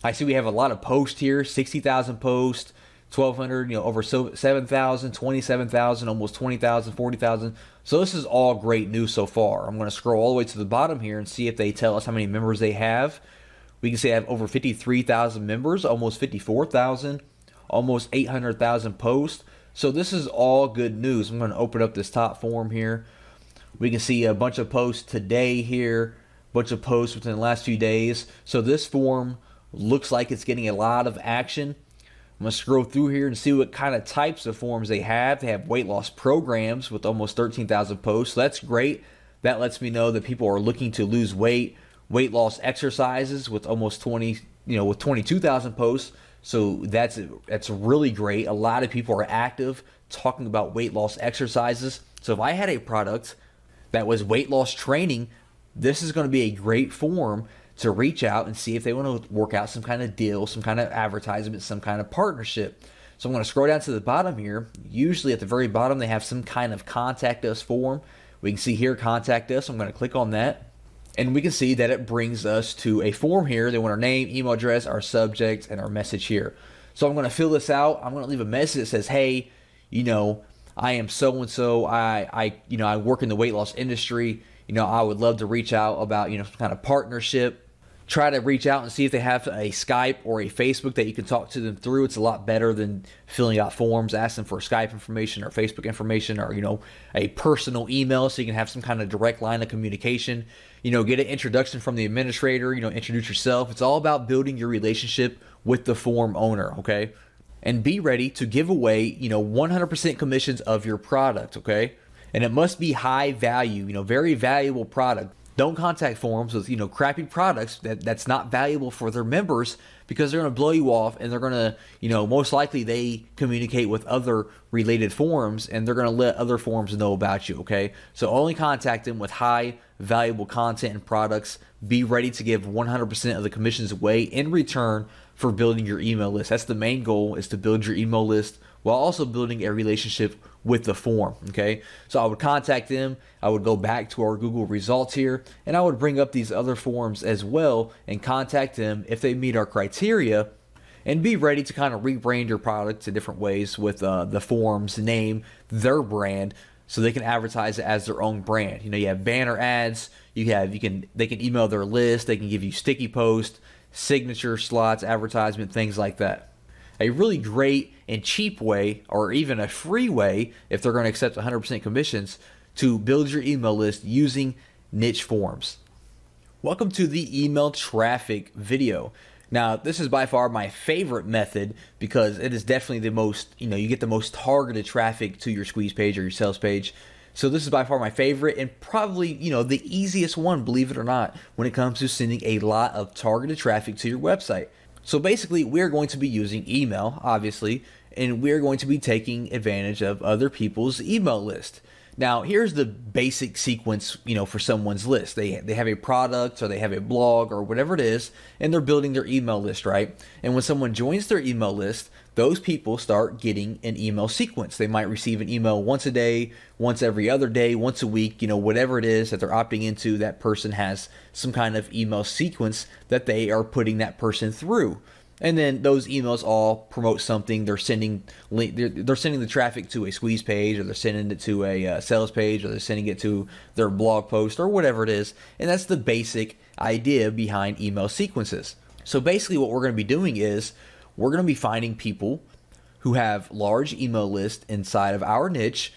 I see we have a lot of posts here, 60,000 posts, 1,200, over 7,000, 27,000, almost 20,000, 40,000. So this is all great news so far. I'm going to scroll all the way to the bottom here and see if they tell us how many members they have. We can see they have over 53,000 members, almost 54,000, almost 800,000 posts. So this is all good news. I'm going to open up this top forum here. We can see a bunch of posts today here, a bunch of posts within the last few days. So this forum looks like it's getting a lot of action. I'm going to scroll through here and see what kind of types of forums they have. They have weight loss programs with almost 13,000 posts. So that's great. That lets me know that people are looking to lose weight. Weight loss exercises with almost 22,000 posts. So that's really great. A lot of people are active talking about weight loss exercises. So if I had a product that was weight loss training, this is going to be a great forum to reach out and see if they want to work out some kind of deal, some kind of advertisement, some kind of partnership. So I'm going to scroll down to the bottom here. Usually at the very bottom, they have some kind of contact us form. We can see here, contact us. I'm going to click on that. And we can see that it brings us to a form here. They want our name, email address, our subject, and our message here. So I'm going to fill this out. I'm going to leave a message that says, hey, I am so-and-so. I work in the weight loss industry. I would love to reach out about, some kind of partnership. Try to reach out and see if they have a Skype or a Facebook that you can talk to them through. It's a lot better than filling out forms, asking for Skype information or Facebook information, or, a personal email so you can have some kind of direct line of communication. Get an introduction from the administrator, introduce yourself. It's all about building your relationship with the forum owner, okay? And be ready to give away, 100% commissions of your product, okay? And it must be high value, very valuable product. Don't contact forums with, crappy products that's not valuable for their members, because they're going to blow you off, and they're going to, most likely they communicate with other related forums, and they're going to let other forums know about you, okay? So only contact them with high valuable content and products. Be ready to give 100% of the commissions away in return for building your email list. That's the main goal, is to build your email list while also building a relationship with the forum, okay? So I would contact them. I would go back to our Google results here, and I would bring up these other forums as well and contact them if they meet our criteria, and be ready to kind of rebrand your product to different ways with the forum's name, their brand, so they can advertise it as their own brand. You have banner ads. They can email their list. They can give you sticky posts. signature slots, advertisement, things like that. A really great and cheap way, or even a free way, if they're going to accept 100% commissions, to build your email list using niche forms. Welcome to the email traffic video. Now, this is by far my favorite method because it is definitely the most, you get the most targeted traffic to your squeeze page or your sales page. So this is by far my favorite and probably, the easiest one, believe it or not, when it comes to sending a lot of targeted traffic to your website. So basically, we're going to be using email, obviously, and we're going to be taking advantage of other people's email list. Now, here's the basic sequence, for someone's list. They have a product or they have a blog or whatever it is, and they're building their email list, right? And when someone joins their email list, those people start getting an email sequence. They might receive an email once a day, once every other day, once a week, whatever it is that they're opting into, that person has some kind of email sequence that they are putting that person through. And then those emails all promote something. They're sending the traffic to a squeeze page, or they're sending it to a sales page, or they're sending it to their blog post, or whatever it is. And that's the basic idea behind email sequences. So basically what we're going to be doing is we're going to be finding people who have large email lists inside of our niche.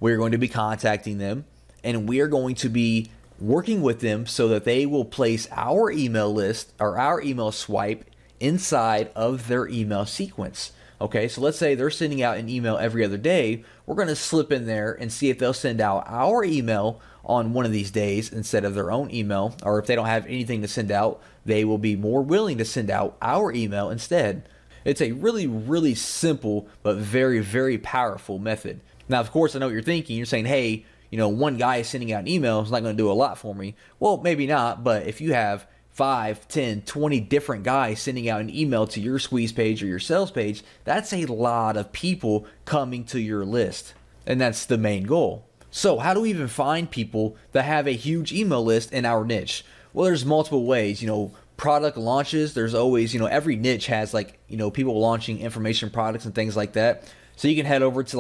We're going to be contacting them, and we are going to be working with them so that they will place our email list or our email swipe inside of their email sequence. Okay, so let's say they're sending out an email every other day. We're going to slip in there and see if they'll send out our email on one of these days instead of their own email, or if they don't have anything to send out, they will be more willing to send out our email instead. It's a really, really simple but very, very powerful method. Now, of course, I know what you're thinking. You're saying, hey, one guy is sending out an email is not going to do a lot for me. Well, maybe not, but if you have 5, 10, 20 different guys sending out an email to your squeeze page or your sales page, that's a lot of people coming to your list. And that's the main goal. So how do we even find people that have a huge email list in our niche? Well, there's multiple ways. Product launches, there's always, every niche has people launching information products and things like that. So you can head over to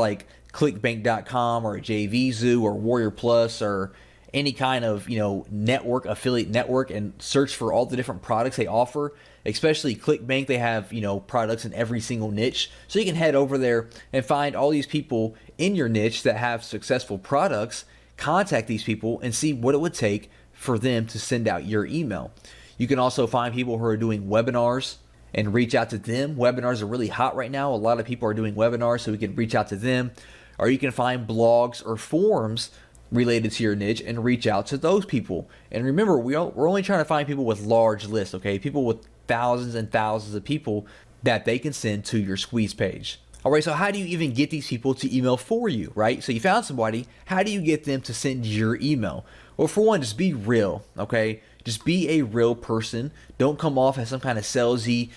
clickbank.com or JVZoo or Warrior Plus or any kind of network, affiliate network, and search for all the different products they offer. Especially ClickBank, they have products in every single niche. So you can head over there and find all these people in your niche that have successful products, contact these people and see what it would take for them to send out your email. You can also find people who are doing webinars and reach out to them. Webinars are really hot right now. A lot of people are doing webinars, so we can reach out to them. Or you can find blogs or forums related to your niche and reach out to those people. And remember, we're only trying to find people with large lists, okay? People with thousands and thousands of people that they can send to your squeeze page. All right, so how do you even get these people to email for you, right? So you found somebody. How do you get them to send your email? Well, for one, just be real, okay? Just be a real person. Don't come off as some kind of salesy,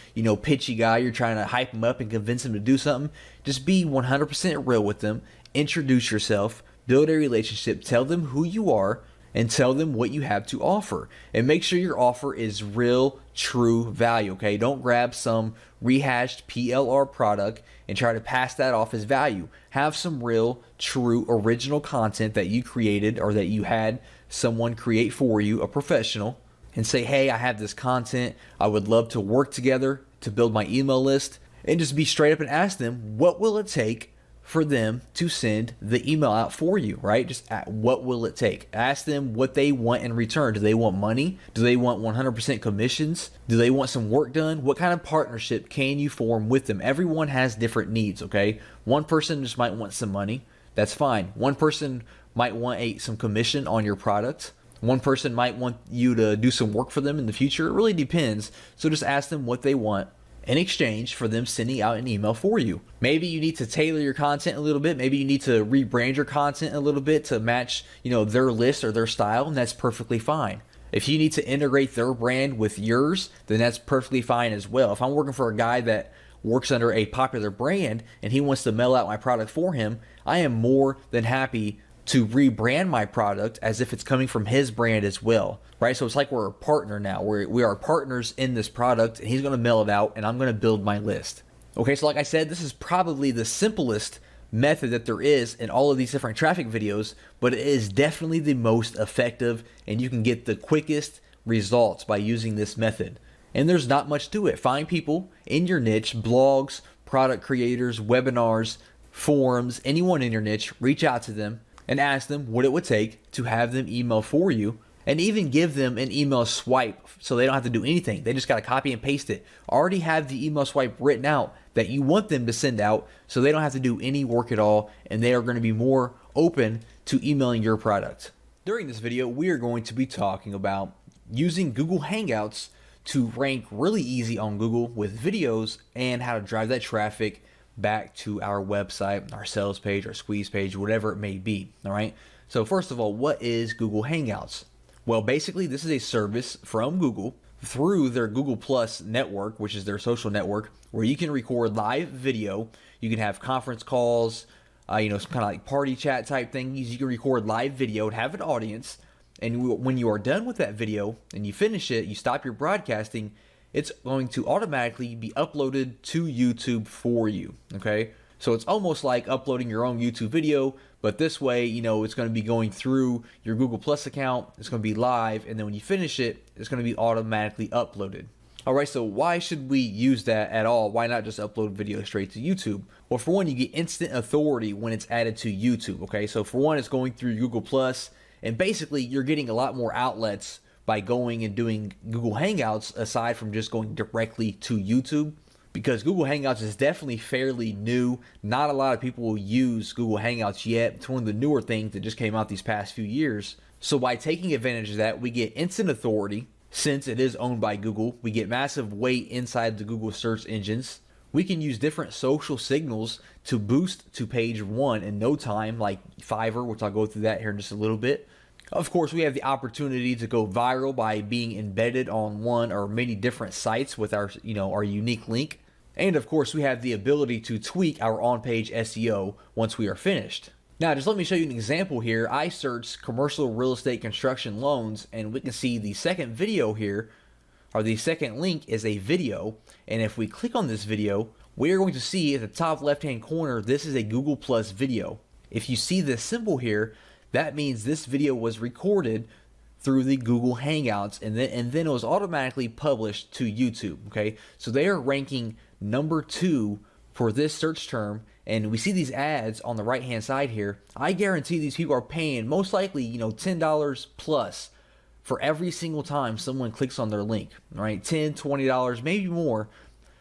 pitchy guy. You're trying to hype them up and convince them to do something. Just be 100% real with them. Introduce yourself. Build a relationship. Tell them who you are and tell them what you have to offer. And make sure your offer is real, true value, okay? Don't grab some rehashed PLR product and try to pass that off as value. Have some real, true, original content that you created or that you had someone create for you, a professional, and say, hey, I have this content. I would love to work together to build my email list. And just be straight up and ask them, what will it take for them to send the email out for you, right? Just what will it take? Ask them what they want in return. Do they want money? Do they want 100% commissions? Do they want some work done? What kind of partnership can you form with them? Everyone has different needs, okay? One person just might want some money. That's fine. One person might want some commission on your product. One person might want you to do some work for them in the future. It really depends. So just ask them what they want in exchange for them sending out an email for you. Maybe you need to tailor your content a little bit. Maybe you need to rebrand your content a little bit to match, their list or their style, and that's perfectly fine. If you need to integrate their brand with yours, then that's perfectly fine as well. If I'm working for a guy that works under a popular brand and he wants to mail out my product for him, I am more than happy to rebrand my product as if it's coming from his brand as well, right? So it's like we're a partner now. We are partners in this product, and he's going to mail it out, and I'm going to build my list. Okay, so like I said, this is probably the simplest method that there is in all of these different traffic videos, but it is definitely the most effective, and you can get the quickest results by using this method. And there's not much to it. Find people in your niche, blogs, product creators, webinars, forums, anyone in your niche, reach out to them and ask them what it would take to have them email for you, and even give them an email swipe so they don't have to do anything. They just got to copy and paste it. Already have the email swipe written out that you want them to send out so they don't have to do any work at all, and they are going to be more open to emailing your product. During this video, we are going to be talking about using Google Hangouts to rank really easy on Google with videos and how to drive that traffic back to our website, our sales page, our squeeze page, whatever it may be. All right. So first of all, what is Google Hangouts? Well, basically, this is a service from Google through their Google Plus network, which is their social network, where you can record live video. You can have conference calls, some kind of like party chat type things. You can record live video and have an audience. And when you are done with that video and you finish it, you stop your broadcasting, it's going to automatically be uploaded to YouTube for you. Okay. So it's almost like uploading your own YouTube video, but this way, it's going to be going through your Google Plus account. It's going to be live. And then when you finish it, it's going to be automatically uploaded. All right. So why should we use that at all? Why not just upload video straight to YouTube? Well, for one, you get instant authority when it's added to YouTube. Okay. So for one, it's going through Google Plus, and basically you're getting a lot more outlets by going and doing Google Hangouts aside from just going directly to YouTube. Because Google Hangouts is definitely fairly new. Not a lot of people will use Google Hangouts yet. It's one of the newer things that just came out these past few years. So by taking advantage of that, we get instant authority. Since it is owned by Google, we get massive weight inside the Google search engines. We can use different social signals to boost to page one in no time, like Fiverr, which I'll go through that here in just a little bit. Of course, we have the opportunity to go viral by being embedded on one or many different sites with our unique link. And of course, we have the ability to tweak our on-page SEO once we are finished. Now, just let me show you an example here. I searched commercial real estate construction loans, and we can see the second video here, or the second link is a video. And if we click on this video, we are going to see at the top left-hand corner, this is a Google Plus video. If you see this symbol here, that means this video was recorded through the Google Hangouts, and then it was automatically published to YouTube. Okay, so they are ranking number 2 for this search term, and we see these ads on the right hand side here. I guarantee these people are paying most likely $10 plus for every single time someone clicks on their link. Right, $10, $20, maybe more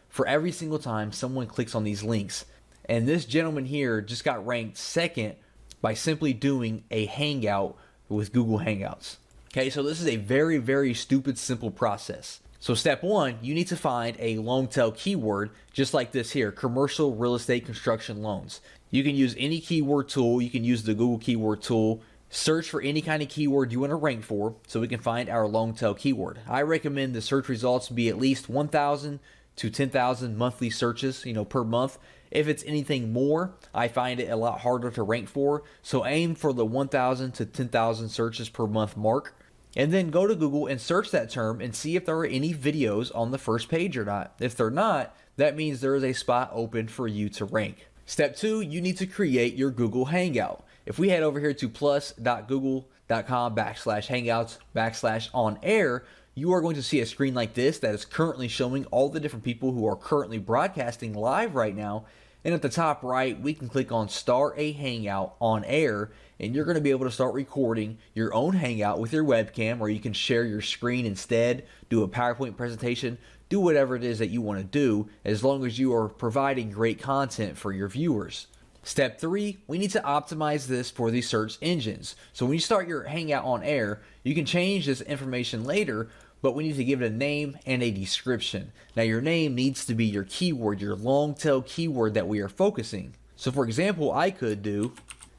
for every single time someone clicks on these links. And this gentleman here just got ranked second by simply doing a hangout with Google Hangouts. Okay, so this is a very, very stupid, simple process. So step one, you need to find a long tail keyword just like this here, commercial real estate construction loans. You can use any keyword tool. You can use the Google keyword tool. Search for any kind of keyword you want to rank for so we can find our long tail keyword. I recommend the search results be at least 1,000 to 10,000 monthly searches, per month. If it's anything more, I find it a lot harder to rank for. So aim for the 1,000 to 10,000 searches per month mark. And then go to Google and search that term and see if there are any videos on the first page or not. If they're not, that means there is a spot open for you to rank. Step 2, you need to create your Google Hangout. If we head over here to plus.google.com/hangouts/on-air, you are going to see a screen like this that is currently showing all the different people who are currently broadcasting live right now. And at the top right, we can click on Start a Hangout on Air, and you're going to be able to start recording your own Hangout with your webcam, or you can share your screen instead, do a PowerPoint presentation, do whatever it is that you want to do, as long as you are providing great content for your viewers. Step 3, we need to optimize this for the search engines. So when you start your Hangout on Air, you can change this information later, but we need to give it a name and a description. Now your name needs to be your keyword, your long tail keyword that we are focusing. So for example, I could do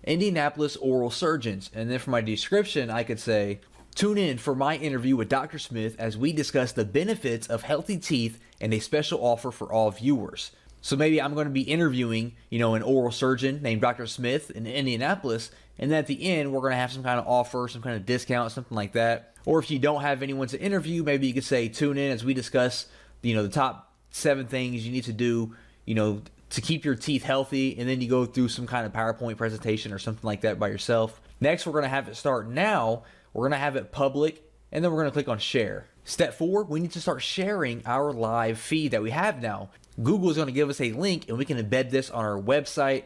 Indianapolis oral surgeons, and then for my description, I could say, tune in for my interview with Dr. Smith as we discuss the benefits of healthy teeth and a special offer for all viewers. So maybe I'm going to be interviewing, an oral surgeon named Dr. Smith in Indianapolis, and then at the end, we're going to have some kind of offer, some kind of discount, something like that. Or if you don't have anyone to interview, maybe you could say, tune in as we discuss, the top 7 things you need to do, to keep your teeth healthy. And then you go through some kind of PowerPoint presentation or something like that by yourself. Next, we're going to have it start now. We're going to have it public, and then we're going to click on share. Step 4, we need to start sharing our live feed that we have now. Google is going to give us a link and we can embed this on our website.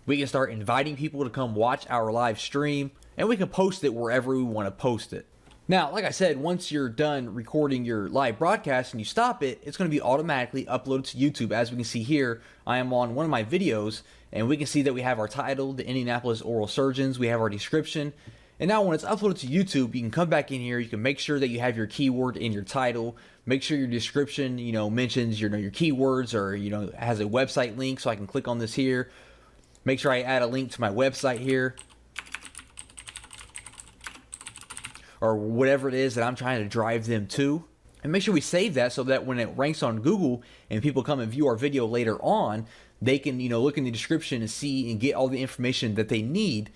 We can start inviting people to come watch our live stream, and we can post it wherever we want to post it. Now, like I said, once you're done recording your live broadcast and you stop it, it's going to be automatically uploaded to YouTube. As we can see here, I am on one of my videos, and we can see that we have our title, the Indianapolis Oral Surgeons, we have our description. And now when it's uploaded to YouTube, you can come back in here, you can make sure that you have your keyword in your title, make sure your description, mentions your keywords, or, has a website link, so I can click on this here. Make sure I add a link to my website here, or whatever it is that I'm trying to drive them to. And make sure we save that so that when it ranks on Google and people come and view our video later on, they can, look in the description and see and get all the information that they need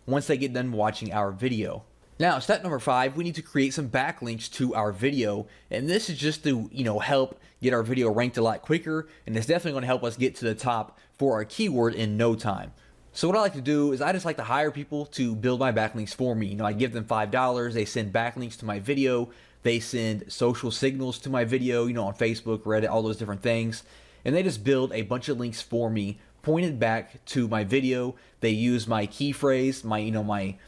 once they get done watching our video. Now, step number 5, we need to create some backlinks to our video. And this is just to, help get our video ranked a lot quicker. And it's definitely going to help us get to the top for our keyword in no time. So what I like to do is I just like to hire people to build my backlinks for me. I give them $5. They send backlinks to my video. They send social signals to my video, on Facebook, Reddit, all those different things. And they just build a bunch of links for me pointed back to my video. They use my key phrase, my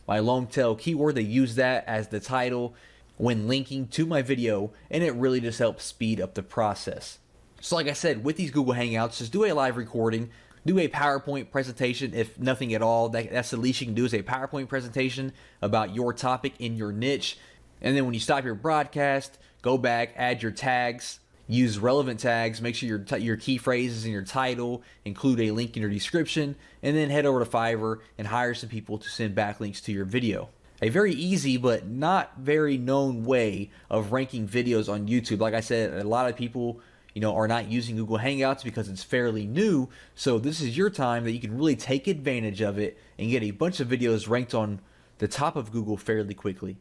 long tail keyword. They use that as the title when linking to my video, and it really just helps speed up the process. So like I said, with these Google Hangouts, just do a live recording, do a PowerPoint presentation, if nothing at all. That's the least you can do, is a PowerPoint presentation about your topic in your niche. And then when you stop your broadcast, go back, add your tags, use relevant tags, make sure your key phrases in your title, include a link in your description, and then head over to Fiverr and hire some people to send backlinks to your video. A very easy but not very known way of ranking videos on YouTube. Like I said, a lot of people are not using Google Hangouts because it's fairly new. So this is your time that you can really take advantage of it and get a bunch of videos ranked on the top of Google fairly quickly.